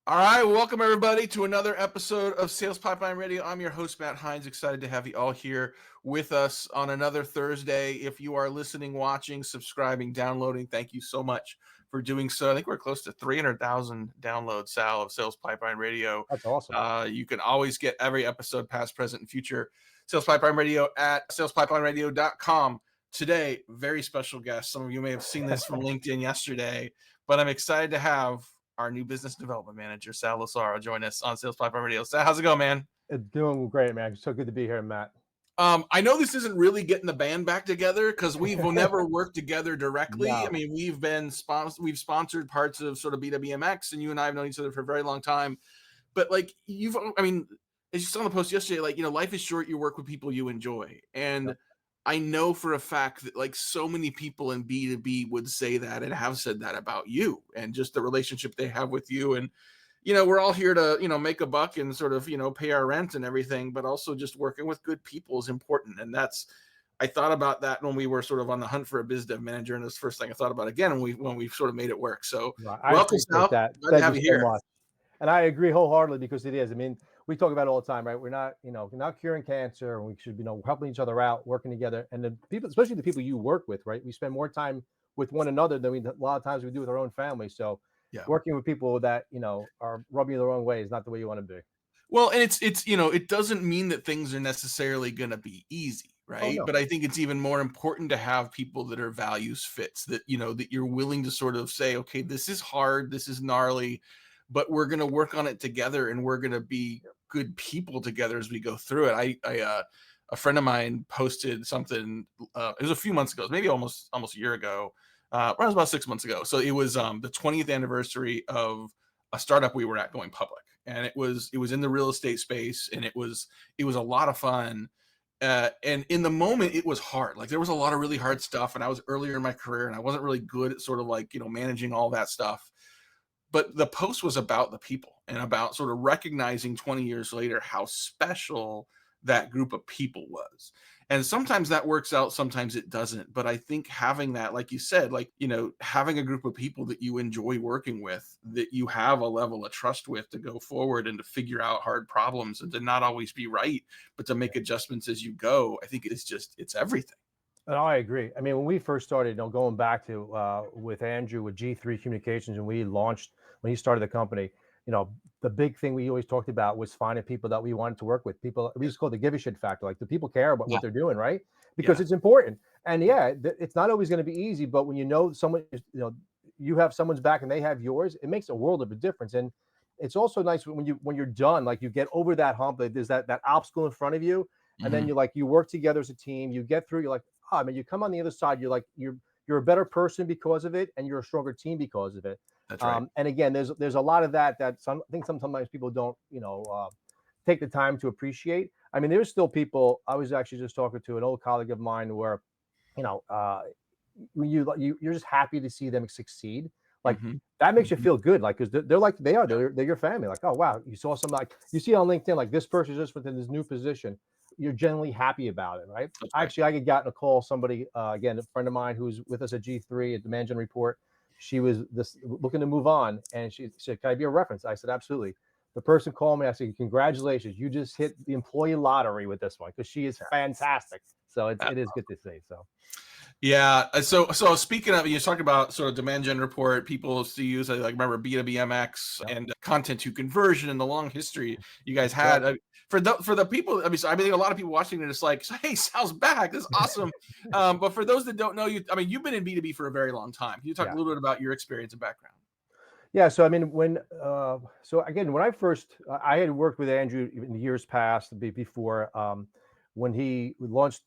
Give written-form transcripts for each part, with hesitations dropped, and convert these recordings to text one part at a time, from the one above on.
All right, welcome everybody to another episode of Sales Pipeline Radio. I'm your host, Matt Hines. Excited to have you all here with us on another Thursday. If you are listening, watching, subscribing, downloading, thank you so much for doing so. I think we're close to 300,000 downloads, Sal, of Sales Pipeline Radio. That's awesome. You can always get every episode, past, present, and future, Sales Pipeline Radio at salespipelineradio.com. Today, very special guest. Some of you may have seen this from LinkedIn yesterday, but I'm excited to have our new business development manager, Sal Losaro, join us on Sales Pipeline Radio. Sal, how's it going, man? It's doing great, man. So good to be here, Matt. I know this isn't really getting the band back together because we've never worked togetger directly. No. I mean, we've sponsored parts of sort of BWMX, and you and I have known each other for a very long time. But like as you saw in the post yesterday, life is short. You work with people you enjoy, and Yep. I know for a fact that like so many people in B2B would say that and have said that about you and just the relationship they have with you. And, we're all here to, make a buck and sort of, pay our rent and everything, but also just working with good people is important. And I thought about that when we were sort of on the hunt for a biz dev manager. And it's the first thing I thought about again when we sort of made it work. So I welcome, appreciate Sal. that. Glad to have you so here. much. And I agree wholeheartedly because it is. I mean, we talk about it all the time, right? We're not, we're not curing cancer, and we should, helping each other out, working together. And the people, especially the people you work with, right? We spend more time with one another than a lot of times we do with our own family. So Yeah. working with people that, are rubbing you the wrong way is not the way you want to be. Well, and it's it doesn't mean that things are necessarily going to be easy, right? Oh, no. But I think it's even more important to have people that are values fits, that that you're willing to sort of say, okay, this is hard, this is gnarly, but we're going to work on it together, and we're going to be good people together as we go through it. A friend of mine posted something. It was a few months ago, maybe almost a year ago. It was about 6 months ago. So it was the 20th anniversary of a startup we were at going public, and it was in the real estate space, and it was a lot of fun. And in the moment, it was hard. Like there was a lot of really hard stuff, and I was earlier in my career, and I wasn't really good at sort of like managing all that stuff. But the post was about the people and about sort of recognizing 20 years later how special that group of people was. And sometimes that works out, sometimes it doesn't. But I think having that, like you said, having a group of people that you enjoy working with, that you have a level of trust with to go forward and to figure out hard problems and to not always be right, but to make adjustments as you go, I think it's everything. And I agree. I mean, when we first started, going back to with Andrew with G3 Communications, and when he started the company, the big thing we always talked about was finding people that we wanted to work with. People, we used to call it the give a shit factor. Like, do people care about what they're doing, right? Because it's important. And it's not always going to be easy, but when someone, you have someone's back and they have yours, it makes a world of a difference. And it's also nice when you're done, like you get over that hump, that there's that obstacle in front of you, and then you work together as a team, you get through, you're like, oh, I mean, you come on the other side, you're a better person because of it, and you're a stronger team because of it. That's right. And again, there's a lot of that I think sometimes people don't, take the time to appreciate. I mean, there's still people. I was actually just talking to an old colleague of mine where, when you're just happy to see them succeed. Like that makes you feel good. Like, cause they're your family. Like, oh wow, you saw something, like you see on LinkedIn, like this person just within this new position. You're generally happy about it, right? Actually, I had gotten a call. Somebody, again, a friend of mine who's with us at G3 at the Management Report. She was looking to move on, and she said, "Can I be a reference?" I said, "Absolutely." The person called me. I said, "Congratulations, you just hit the employee lottery with this one," because she is fantastic. So it is good to see. So. Yeah. So speaking of, you talk about sort of demand gen report, people still use, I remember BWMX and content to conversion and the long history you guys had. For the people, I mean, a lot of people watching it, it's like, hey, Sal's back. This is awesome. But for those that don't know you, I mean, you've been in B2B for a very long time. Can you talk a little bit about your experience and background? Yeah. So, I mean, when I first, I had worked with Andrew in the years past before, when he launched,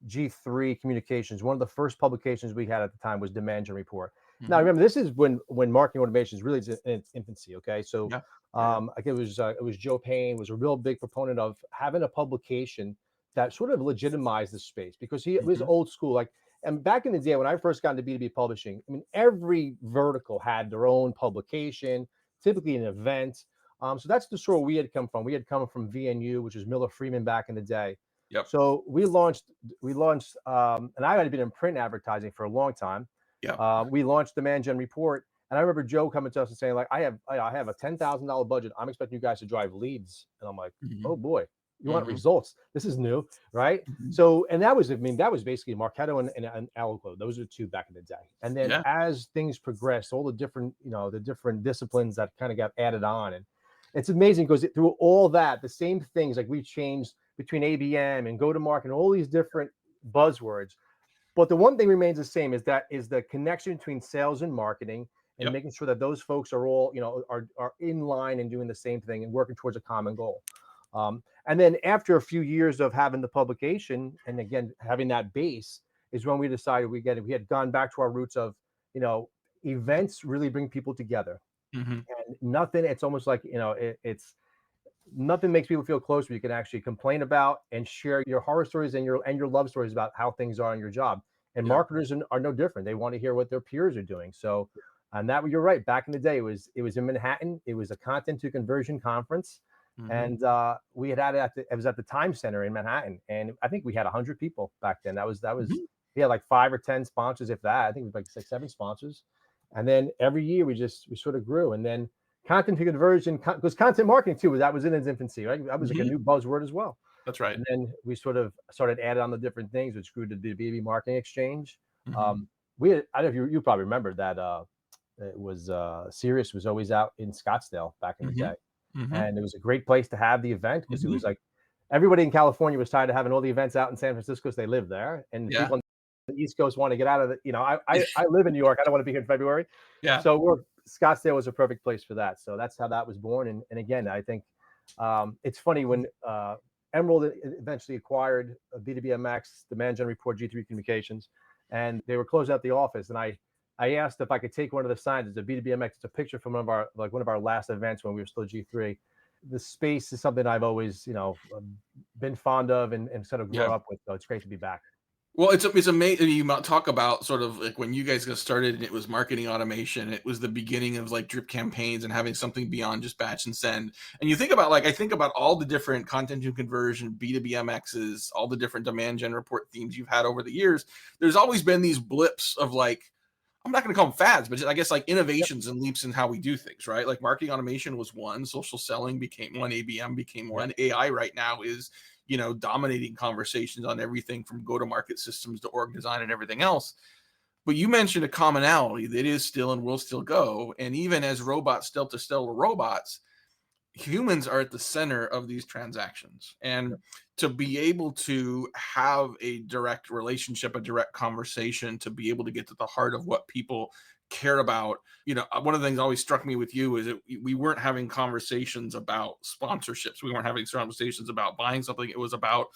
G3 Communications. One of the first publications we had at the time was Demand Gen Report. Now, remember, this is when marketing automation is really in its infancy. Okay, so I think it was Joe Payne was a real big proponent of having a publication that sort of legitimized the space, because he was old school. Like, and back in the day when I first got into B2B publishing, I mean, every vertical had their own publication, typically an event. So that's the sort we had come from. We had come from VNU, which was Miller Freeman back in the day. Yep. So we launched, and I had been in print advertising for a long time. Yeah. We launched Demand Gen Report, And I remember Joe coming to us and saying, like, I have a $10,000 budget. I'm expecting you guys to drive leads. And I'm like, Mhm. oh boy, you want Mhm. results? This is new, right? Mhm. So, and that was, I mean, that was basically Marketo and Alco. Those are two back in the day. And then Yeah. as things progressed, all the different, the different disciplines that kind of got added on, and it's amazing because through all that, the same things like we changed between ABM and go to market and all these different buzzwords, but the one thing remains the same is the connection between sales and marketing and Yep. making sure that those folks are all, are in line and doing the same thing and working towards a common goal. And then after a few years of having the publication and again having that base is when we decided we had gone back to our roots of, you know, events really bring people together. Mhm. And nothing, it's almost like, it's nothing makes people feel closer. You can actually complain about and share your horror stories and your love stories about how things are on your job. And Yeah. marketers are no different. They want to hear what their peers are doing. So, and that you're right. Back in the day, it was in Manhattan. It was a content to conversion conference, Mhm. and we had it it was at the Time Center in Manhattan, and I think we had 100 people back then. That was Mhm. we had like 5 or 10 sponsors, if that. I think it was like 6, 7 sponsors, and then every year we sort of grew, and then content to conversion because content marketing too was in its infancy, right? That was like a Mhm. new buzzword as well. That's right. And then we sort of started adding on the different things, which grew to the B2B marketing exchange. Mhm. We had, I don't know if you probably remember that it was Sirius was always out in Scottsdale back in the day, Mhm. Mhm. and it was a great place to have the event because it was Mhm. like everybody in California was tired of having all the events out in San Francisco because they live there, and Yeah. people on the East Coast want to get out of the. I live in New York. I don't want to be here in February, Yeah. so Scottsdale was a perfect place for that. So that's how that was born. And again, I think it's funny when Emerald eventually acquired B2BMX, Demand Gen Report, G3 Communications, and they were closing out the office. And I asked if I could take one of the signs. It's a B2BMX. It's a picture from one of our last events when we were still G3. The space is something I've always, been fond of and sort of Yeah. grown up with. So it's great to be back. Well, it's amazing. You talk about sort of like when you guys got started and it was marketing automation. It was the beginning of like drip campaigns and having something beyond just batch and send. And you think about like I think about all the different content to conversion B2B MXs, all the different demand gen report themes you've had over the years. There's always been these blips of like I'm not going to call them fads, but just, I guess like Yep. innovations and leaps in how we do things, right? Like marketing automation was one, social selling became one, ABM became Yep. one. AI right now is, dominating conversations on everything from go to market systems to org design and everything else. But you mentioned a commonality that is still and will still go. And even as robots, to stellar robots, humans are at the center of these transactions, and Yep. to be able to have a direct relationship, a direct conversation, to be able to get to the heart of what people care about. One of the things always struck me with you is that we weren't having conversations about sponsorships, we weren't having conversations about buying something. It was about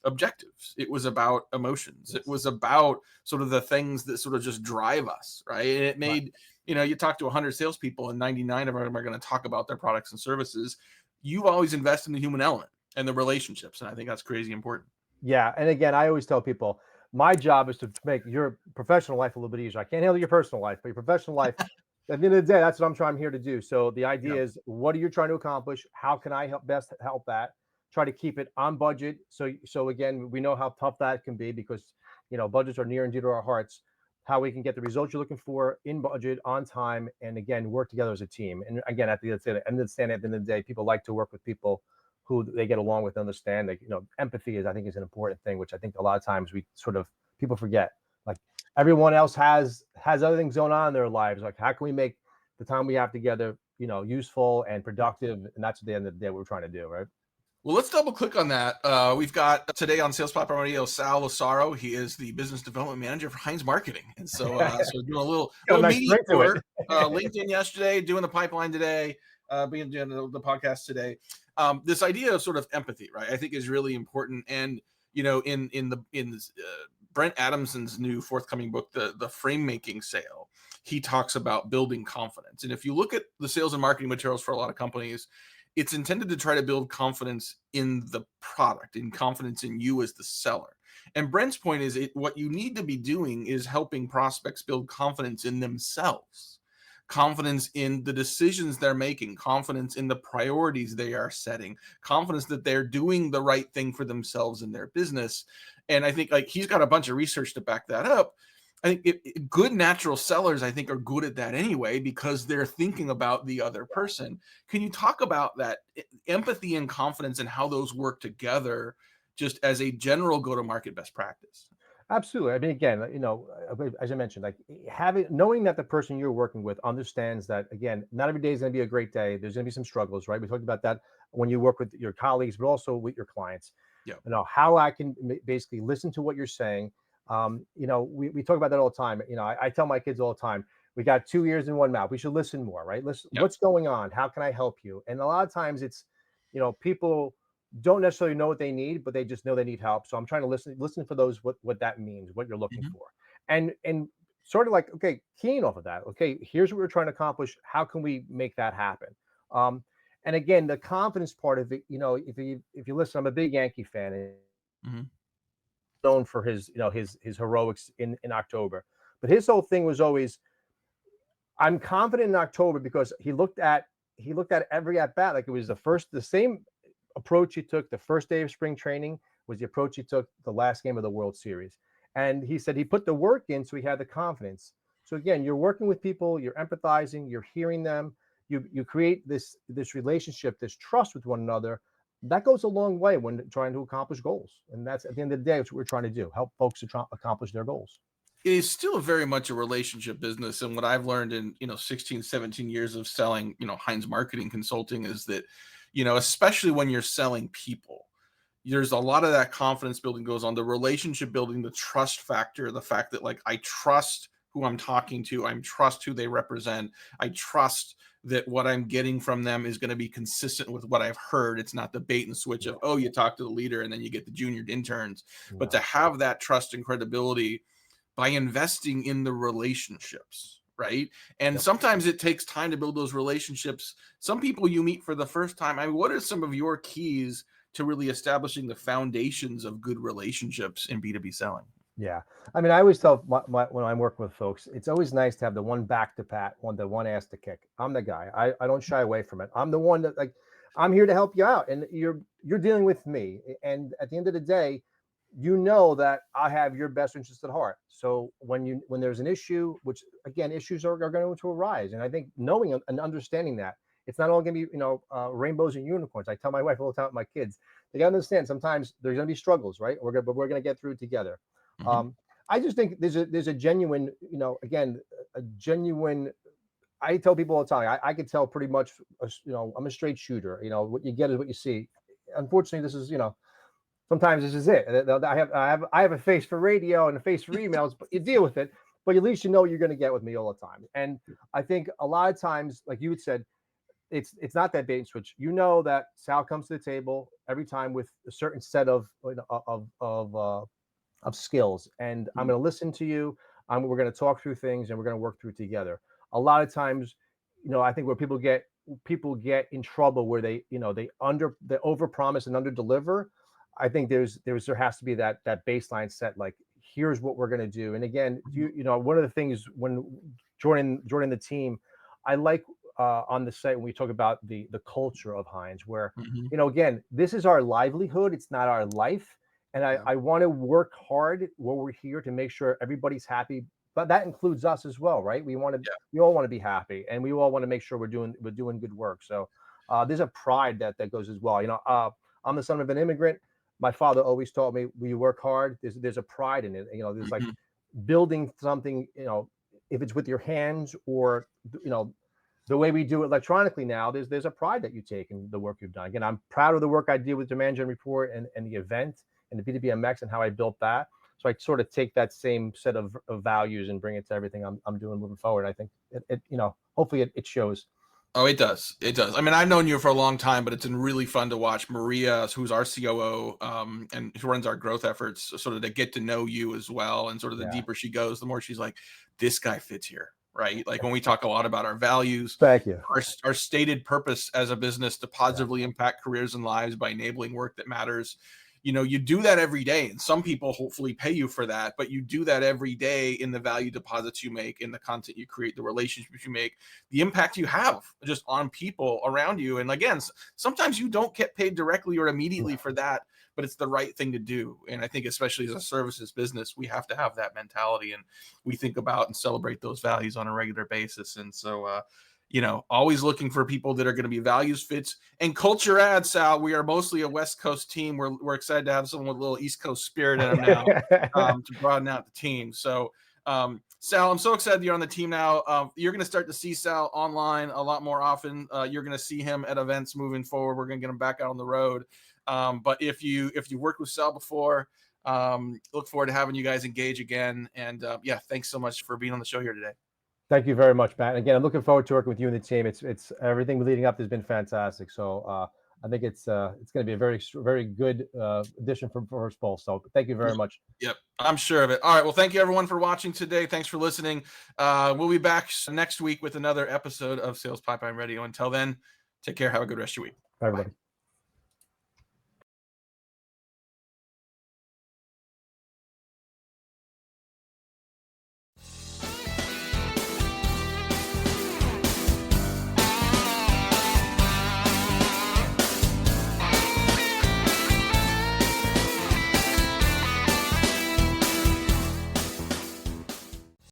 objectives, it was about emotions, it Yes. was about sort of the things that sort of just drive us, right? And it Right. made, you talk to 100 salespeople and 99 of them are going to talk about their products and services. You've always invested in the human element and the relationships. And I think that's crazy important. Yeah, and again, I always tell people my job is to make your professional life a little bit easier. I can't handle your personal life, but your professional life, at the end of the day, that's what I'm here to do. So the Yeah. idea is, what are you trying to accomplish? How can I best help that? Try to keep it on budget. So again, we know how tough that can be because budgets are near and dear to our hearts. How we can get the results you're looking for in budget, on time, and again, work together as a team. And again, at the end of the day, people like to work with people who they get along with, understand. Like, empathy I think is an important thing, which I think a lot of times we sort of people forget. Like everyone else has other things going on in their lives. Like how can we make the time we have together, useful and productive? And that's at the end of the day what we're trying to do, right? Well, let's double click on that. We've got today on Sales Platform Radio Sal Losaro. He is the business development manager for Heinz Marketing, and so doing a little Got a nice media ring to it. tour. LinkedIn yesterday, doing the pipeline today, being doing the podcast today. This idea of sort of empathy, right? I think is really important, and in Brent Adamson's new forthcoming book, the Frame Making Sale, he talks about building confidence. And if you look at the sales and marketing materials for a lot of companies, it's intended to try to build confidence in the product and confidence in you as the seller. And Brent's point is what you need to be doing is helping prospects build confidence in themselves, confidence in the decisions they're making, confidence in the priorities they are setting, confidence that they're doing the right thing for themselves and their business. And I think like he's got a bunch of research to back that up. I think good natural sellers, I think, are good at that anyway because they're thinking about the other person. Can you talk about that empathy and confidence and how those work together, just as a general go-to-market best practice? Absolutely. I mean, again, as I mentioned, like knowing that the person you're working with understands that, again, not every day is going to be a great day. There's going to be some struggles, right? We talked about that when you work with your colleagues, but also with your clients. Yeah. How I can basically listen to what you're saying. We talk about that all the time. I tell my kids all the time, we got two ears and one mouth. We should listen more, right? Listen, Yeah. what's going on? How can I help you? And a lot of times it's, people don't necessarily know what they need, but they just know they need help. So I'm trying to listen for those, what that means, what you're looking Mhm. for. And sort of like, okay, keying off of that. Okay, here's what we're trying to accomplish. How can we make that happen? Um, and again, the confidence part of it, if you listen, I'm a big Yankee fan, and Mhm. known for his, his heroics in October. But his whole thing was always, I'm confident in October because he looked at every at bat like it was the same approach he took the first day of spring training was the approach he took the last game of the World Series. And he said he put the work in so he had the confidence. So again, you're working with people, you're empathizing, you're hearing them, you create this relationship, this trust with one another. That goes a long way when trying to accomplish goals. And that's at the end of the day, it's what we're trying to do, help folks to accomplish their goals. It is still very much a relationship business, and what I've learned in, 16, 17 years of selling, Heinz marketing consulting is that, especially when you're selling people, there's a lot of that confidence building goes on, the relationship building, the trust factor, the fact that, like, I trust who I'm talking to, I trust who they represent, I trust that what I'm getting from them is going to be consistent with what I've heard. It's not the bait and switch of, Yeah. oh, you talk to the leader and then you get the junior interns, but to No. have that trust and credibility by investing in the relationships, right? And Yep. sometimes it takes time to build those relationships. Some people you meet for the first time. I mean, what are some of your keys to really establishing the foundations of good relationships in B2B selling? Yeah. I mean, I always tell when I'm working with folks, it's always nice to have the one back to pat, the one ass to kick. I'm the guy. I don't shy away from it. I'm the one that, like, I'm here to help you out, and you're dealing with me. And at the end of the day, you know that I have your best interest at heart. So when there's an issue, which again, issues are going to arise, and I think knowing and understanding that it's not all going to be rainbows and unicorns. I tell my wife all the time, my kids, they got to understand sometimes there's going to be struggles, right? But we're going to get through it together. Mhm. um, I just think there's a genuine, again, a genuine. I tell people all the time, I can tell pretty much, I'm a straight shooter. What you get is what you see. Unfortunately, this is, sometimes this is it. I have a face for radio and a face for emails, but you deal with it. But at least you know what you're going to get with me all the time. And I think a lot of times, like you had said, it's not that bait and switch. You know that Sal comes to the table every time with a certain set of of skills, and I'm Mhm. going to listen to you. We're going to talk through things, and we're going to work through it together. A lot of times, I think where people get in trouble, where they over promise and under deliver. I think there has to be that baseline set, like, here's what we're going to do. And again, one of the things when joining the team, I like, on the site when we talk about the culture of Heinz, where, Mhm. again, this is our livelihood, it's not our life. And I, Yeah. I want to work hard while we're here to make sure everybody's happy. But that includes us as well, right? Yeah. We all want to be happy, and we all want to make sure we're doing good work. So there's a pride that goes as well. I'm the son of an immigrant. My father always taught me, when you work hard, there's a pride in it. There's like Mhm. building something. If it's with your hands, or you know the way we do it electronically now, there's a pride that you take in the work you've done. Again, I'm proud of the work I did with Demand Gen Report and the event and the B2BMX and how I built that. So I sort of take that same set of values and bring it to everything I'm doing moving forward. I think hopefully it shows. Oh, it does. It does. I mean, I've known you for a long time, but it's been really fun to watch Maria, who's our COO, and who runs our growth efforts, sort of to get to know you as well. And sort of the Yeah. deeper she goes, the more she's like, this guy fits here, right? Like when we talk a lot about our values, Thank you. our stated purpose as a business to Yeah. positively impact careers and lives by enabling work that matters. You do that every day, and some people hopefully pay you for that, but you do that every day in the value deposits you make, in the content you create, the relationships you make, the impact you have just on people around you. And again, sometimes you don't get paid directly or immediately for that, but it's the right thing to do. And I think especially as a services business, we have to have that mentality, and we think about and celebrate those values on a regular basis. And so, always looking for people that are going to be values fits and culture adds. Sal, we are mostly a West Coast team. We're excited to have someone with a little East Coast spirit in them now, to broaden out the team. So, Sal, I'm so excited you're on the team now. You're going to start to see Sal online a lot more often. You're going to see him at events moving forward. We're going to get him back out on the road. But if you worked with Sal before, look forward to having you guys engage again. And thanks so much for being on the show here today. Thank you very much, Matt. And again, I'm looking forward to working with you and the team. It's everything leading up has been fantastic. So I think it's going to be a very, very good addition for First Bowl. So thank you very much. Yep, I'm sure of it. All right. Well, thank you everyone for watching today. Thanks for listening. We'll be back next week with another episode of Sales Pipeline Radio. Until then, take care. Have a good rest of your week. Bye, everybody. Bye.